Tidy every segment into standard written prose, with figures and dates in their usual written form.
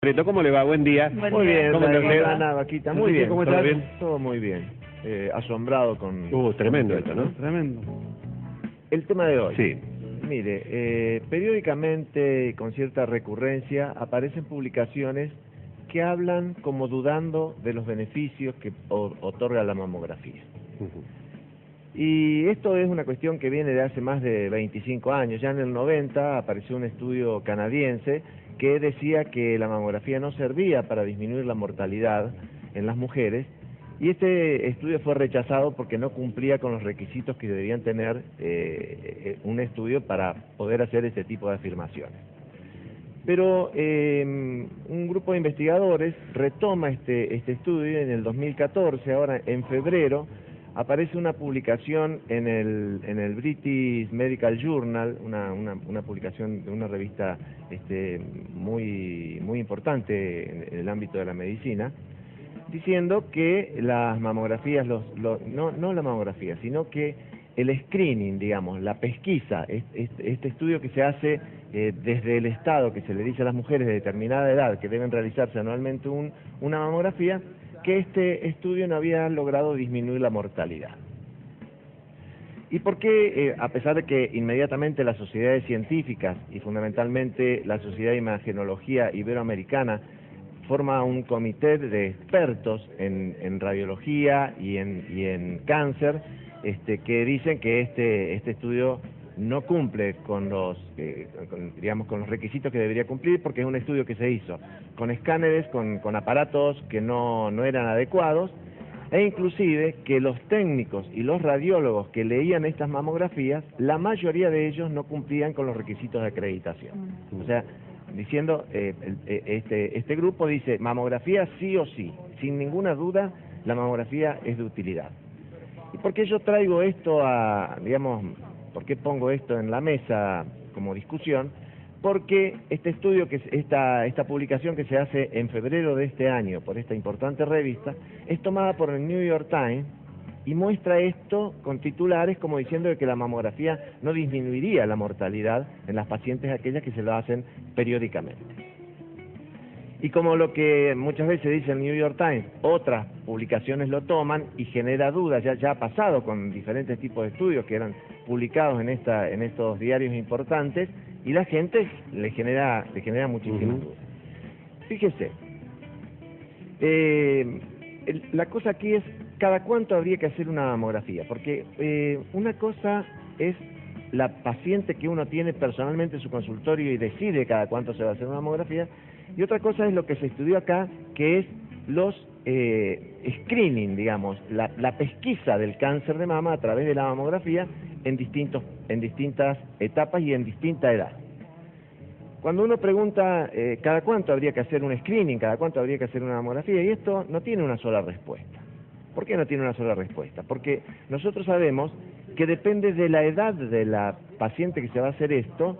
Preto, ¿cómo le va? Buen día. Muy bien, ¿Cómo le va? Ana, Vaquita, muy bien. ¿Cómo ¿Todo estás? bien? Todo muy bien. Asombrado con... Tremendo esto, ¿no? Tremendo. El tema de hoy. Sí. Mire, periódicamente y con cierta recurrencia aparecen publicaciones que hablan como dudando de los beneficios que otorga la mamografía. Y esto es una cuestión que viene de hace más de 25 años. Ya en el 90 apareció un estudio canadiense que decía que la mamografía no servía para disminuir la mortalidad en las mujeres, y este estudio fue rechazado porque no cumplía con los requisitos que deberían tener un estudio para poder hacer ese tipo de afirmaciones. Pero un grupo de investigadores retoma este estudio en el 2014, ahora en febrero, aparece una publicación en el British Medical Journal, una publicación de una revista muy importante en el ámbito de la medicina, diciendo que las mamografías, no la mamografía, sino que el screening, digamos, la pesquisa, este estudio que se hace desde el Estado, que se le dice a las mujeres de determinada edad que deben realizarse anualmente una mamografía, que este estudio no había logrado disminuir la mortalidad. ¿Y por qué, a pesar de que inmediatamente las sociedades científicas y fundamentalmente la Sociedad de Imagenología Iberoamericana forma un comité de expertos en radiología y en cáncer, que dicen que este estudio no cumple con los requisitos que debería cumplir, porque es un estudio que se hizo con escáneres, con aparatos que no eran adecuados, e inclusive que los técnicos y los radiólogos que leían estas mamografías, la mayoría de ellos no cumplían con los requisitos de acreditación. O sea, diciendo, este grupo dice, mamografía sí o sí, sin ninguna duda, la mamografía es de utilidad. ¿Y por qué yo traigo esto por qué pongo esto en la mesa como discusión? Porque este estudio, esta publicación que se hace en febrero de este año por esta importante revista, es tomada por el New York Times y muestra esto con titulares como diciendo que la mamografía no disminuiría la mortalidad en las pacientes aquellas que se lo hacen periódicamente. Y como lo que muchas veces dice el New York Times, otras publicaciones lo toman y genera dudas, ya ha pasado con diferentes tipos de estudios que eran publicados en estos diarios importantes, y la gente le genera muchísimas dudas. Fíjese, la cosa aquí es cada cuánto habría que hacer una mamografía, porque una cosa es la paciente que uno tiene personalmente en su consultorio y decide cada cuánto se va a hacer una mamografía, y otra cosa es lo que se estudió acá, que es los screening, digamos, la pesquisa del cáncer de mama a través de la mamografía en distintas etapas y en distinta edad. Cuando uno pregunta cada cuánto habría que hacer un screening, cada cuánto habría que hacer una mamografía, y esto no tiene una sola respuesta. ¿Por qué no tiene una sola respuesta? Porque nosotros sabemos que depende de la edad de la paciente que se va a hacer esto,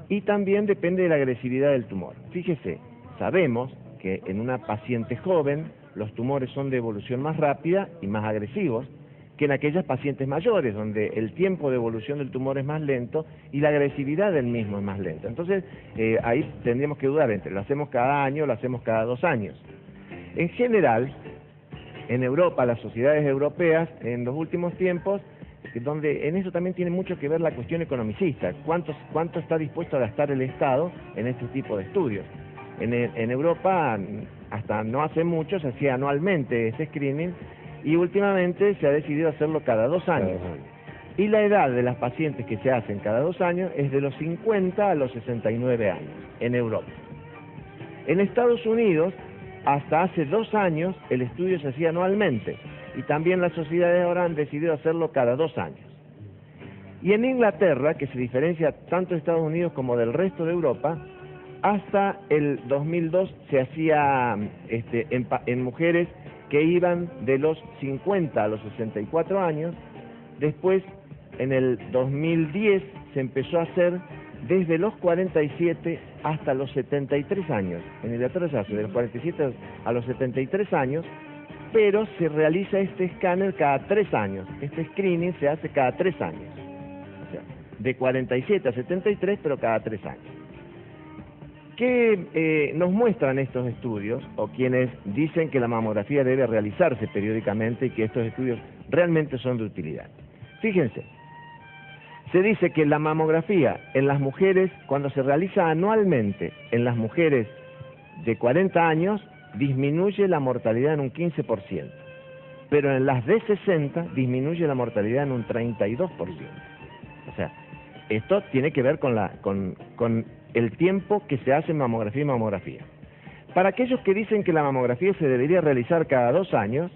y también depende de la agresividad del tumor. Fíjese, sabemos que en una paciente joven los tumores son de evolución más rápida y más agresivos que en aquellas pacientes mayores, donde el tiempo de evolución del tumor es más lento y la agresividad del mismo es más lenta. Entonces, ahí tendríamos que dudar entre lo hacemos cada año o lo hacemos cada 2 años. En general, en Europa, las sociedades europeas, en los últimos tiempos, donde en eso también tiene mucho que ver la cuestión economicista, cuánto está dispuesto a gastar el Estado en este tipo de estudios. En Europa, hasta no hace mucho, se hacía anualmente este screening, y últimamente se ha decidido hacerlo cada 2 años. Y la edad de las pacientes que se hacen cada 2 años es de los 50 a los 69 años, en Europa. En Estados Unidos, hasta hace 2 años, el estudio se hacía anualmente, y también las sociedades ahora han decidido hacerlo cada 2 años. Y en Inglaterra, que se diferencia tanto de Estados Unidos como del resto de Europa, hasta el 2002 se hacía en mujeres que iban de los 50 a los 64 años. Después, en el 2010, se empezó a hacer desde los 47 hasta los 73 años. En Inglaterra se hace de los 47 a los 73 años, pero se realiza este escáner cada 3 años. Este screening se hace cada 3 años. O sea, de 47 a 73, pero cada 3 años. ¿Qué nos muestran estos estudios, o quienes dicen que la mamografía debe realizarse periódicamente y que estos estudios realmente son de utilidad? Fíjense, se dice que la mamografía en las mujeres, cuando se realiza anualmente en las mujeres de 40 años, disminuye la mortalidad en un 15%, pero en las de 60 disminuye la mortalidad en un 32%. O sea, esto tiene que ver con el tiempo que se hace mamografía y mamografía. Para aquellos que dicen que la mamografía se debería realizar cada 2 años,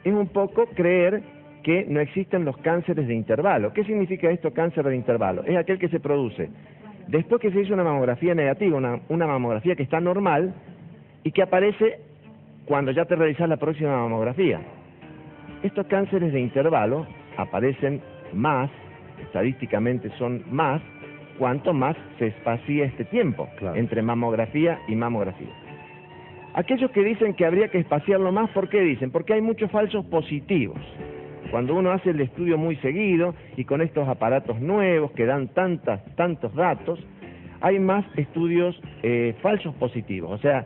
es un poco creer que no existen los cánceres de intervalo. ¿Qué significa esto, cáncer de intervalo? Es aquel que se produce después que se hizo una mamografía negativa, una mamografía que está normal, y que aparece cuando ya te realizas la próxima mamografía. Estos cánceres de intervalo aparecen más, estadísticamente son más, cuanto más se espacia este tiempo entre mamografía y mamografía. Aquellos que dicen que habría que espaciarlo más, ¿por qué dicen? Porque hay muchos falsos positivos. Cuando uno hace el estudio muy seguido y con estos aparatos nuevos que dan tantos datos, hay más estudios falsos positivos. O sea,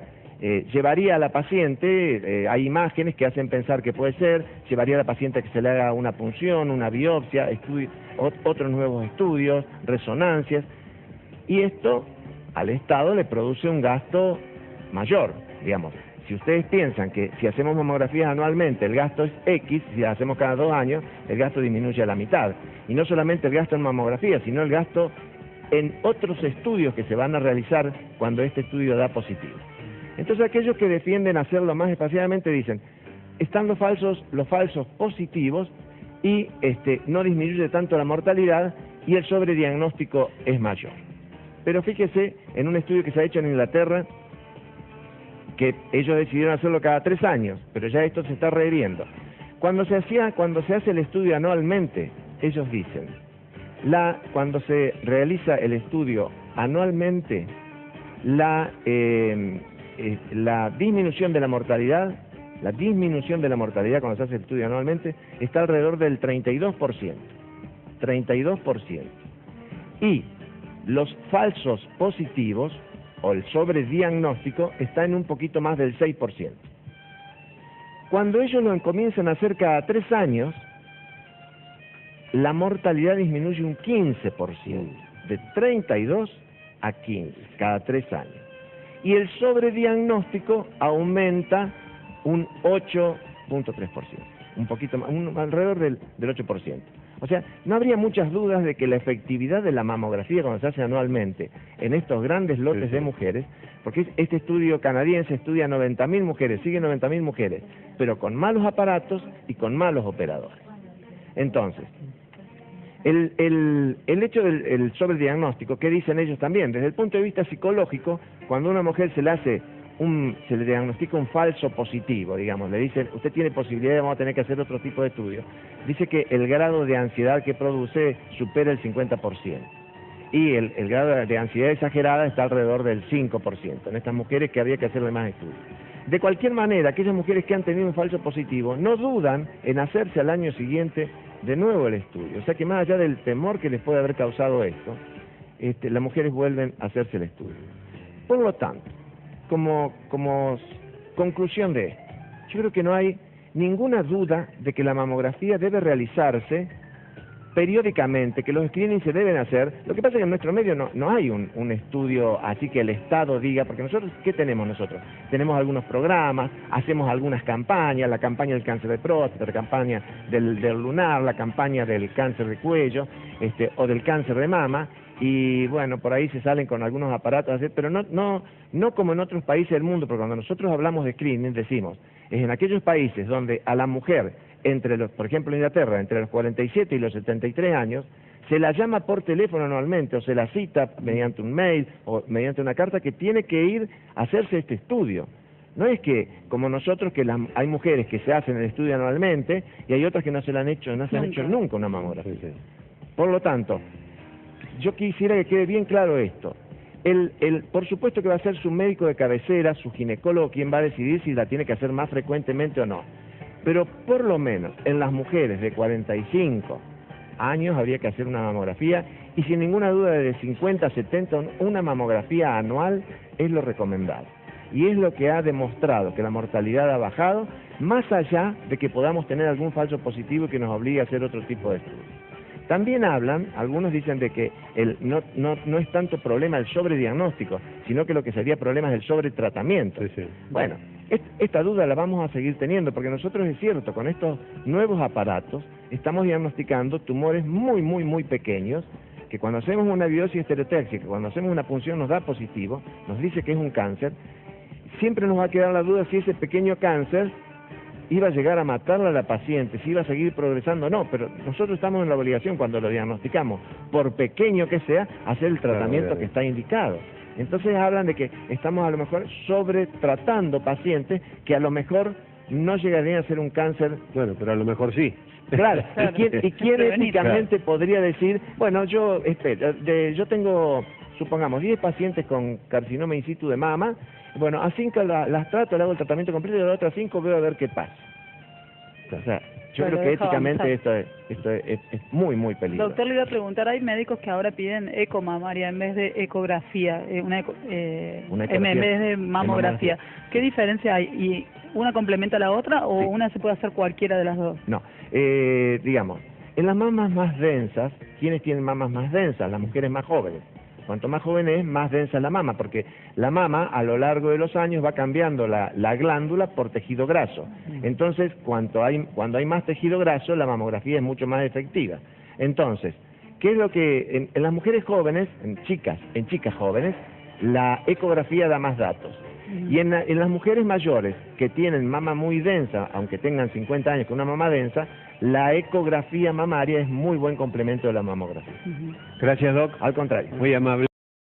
llevaría a la paciente, hay imágenes que hacen pensar que puede ser, llevaría a la paciente a que se le haga una punción, una biopsia, otros nuevos estudios, resonancias, y esto al Estado le produce un gasto mayor, digamos. Si ustedes piensan que si hacemos mamografías anualmente el gasto es X, si las hacemos cada 2 años, el gasto disminuye a la mitad. Y no solamente el gasto en mamografía, sino el gasto en otros estudios que se van a realizar cuando este estudio da positivo. Entonces aquellos que defienden hacerlo más espaciadamente dicen, están los falsos positivos y no disminuye tanto la mortalidad y el sobrediagnóstico es mayor. Pero fíjese en un estudio que se ha hecho en Inglaterra, que ellos decidieron hacerlo cada 3 años, pero ya esto se está reviendo. Cuando se hace el estudio anualmente, ellos dicen, cuando se realiza el estudio anualmente, la disminución de la mortalidad cuando se hace el estudio anualmente está alrededor del 32%. 32%. Y los falsos positivos o el sobrediagnóstico está en un poquito más del 6%. Cuando ellos lo comienzan a hacer cada 3 años, la mortalidad disminuye un 15%, de 32 a 15, cada 3 años. Y el sobrediagnóstico aumenta un 8.3%, un poquito más, alrededor del 8%. O sea, no habría muchas dudas de que la efectividad de la mamografía cuando se hace anualmente en estos grandes lotes de mujeres, porque este estudio canadiense estudia 90.000 mujeres, sigue 90.000 mujeres, pero con malos aparatos y con malos operadores. Entonces, el hecho del sobrediagnóstico, ¿qué dicen ellos también? Desde el punto de vista psicológico, cuando a una mujer se le diagnostica un falso positivo, digamos, le dicen, usted tiene posibilidad, vamos a tener que hacer otro tipo de estudio. Dice que el grado de ansiedad que produce supera el 50%. Y el grado de ansiedad exagerada está alrededor del 5%, en estas mujeres que habría que hacerle más estudios. De cualquier manera, aquellas mujeres que han tenido un falso positivo no dudan en hacerse al año siguiente de nuevo el estudio. O sea que más allá del temor que les puede haber causado esto, las mujeres vuelven a hacerse el estudio. Por lo tanto, como conclusión de esto, yo creo que no hay ninguna duda de que la mamografía debe realizarse periódicamente, que los screenings se deben hacer. Lo que pasa es que en nuestro medio no hay un estudio así que el Estado diga, porque nosotros, ¿qué tenemos nosotros? Tenemos algunos programas, hacemos algunas campañas, la campaña del cáncer de próstata, la campaña del lunar, la campaña del cáncer de cuello, o del cáncer de mama, y bueno, por ahí se salen con algunos aparatos, pero no como en otros países del mundo, porque cuando nosotros hablamos de screening decimos, es en aquellos países donde a la mujer, por ejemplo en Inglaterra, entre los 47 y los 73 años, se la llama por teléfono anualmente, o se la cita mediante un mail, o mediante una carta, que tiene que ir a hacerse este estudio. No es que, como nosotros, que hay mujeres que se hacen el estudio anualmente, y hay otras que no se han hecho nunca una mamografía. Por lo tanto, yo quisiera que quede bien claro esto. Por supuesto que va a ser su médico de cabecera, su ginecólogo, quien va a decidir si la tiene que hacer más frecuentemente o no. Pero por lo menos en las mujeres de 45 años habría que hacer una mamografía, y sin ninguna duda de 50 a 70, una mamografía anual es lo recomendable. Y es lo que ha demostrado que la mortalidad ha bajado, más allá de que podamos tener algún falso positivo que nos obligue a hacer otro tipo de estudios. También hablan, algunos dicen de que no es tanto problema el sobrediagnóstico, sino que lo que sería problema es el sobretratamiento. Sí, sí. Bueno, esta duda la vamos a seguir teniendo, porque nosotros es cierto, con estos nuevos aparatos estamos diagnosticando tumores muy pequeños, que cuando hacemos una biopsia estereotáxica, cuando hacemos una punción nos da positivo, nos dice que es un cáncer. Siempre nos va a quedar la duda si ese pequeño cáncer iba a llegar a matarla a la paciente, si iba a seguir progresando o no, pero nosotros estamos en la obligación, cuando lo diagnosticamos, por pequeño que sea, hacer el tratamiento que está indicado. Entonces hablan de que estamos a lo mejor sobretratando pacientes que a lo mejor no llegarían a ser un cáncer. Bueno, pero a lo mejor sí. Claro, ¿y quién éticamente podría decir, bueno, yo tengo, supongamos, 10 pacientes con carcinoma in situ de mama, bueno, a 5 las trato, le hago el tratamiento completo y a las otras 5 veo a ver qué pasa. O sea, yo creo que éticamente esto es muy peligroso. Doctor, le iba a preguntar, hay médicos que ahora piden eco mamaria en vez de ecografía, en vez de mamografía. ¿Qué diferencia hay? ¿Y una complementa a la otra o una se puede hacer cualquiera de las dos? No, digamos, en las mamas más densas, ¿quiénes tienen mamas más densas? Las mujeres más jóvenes. Cuanto más joven es, más densa es la mama, porque la mama a lo largo de los años va cambiando la glándula por tejido graso. Entonces, cuando hay más tejido graso, la mamografía es mucho más efectiva. Entonces, ¿qué es lo que en las mujeres jóvenes, en chicas jóvenes, la ecografía da más datos? Y en las mujeres mayores que tienen mama muy densa, aunque tengan 50 años con una mama densa, la ecografía mamaria es muy buen complemento de la mamografía. Gracias, Doc. Al contrario. Muy amable.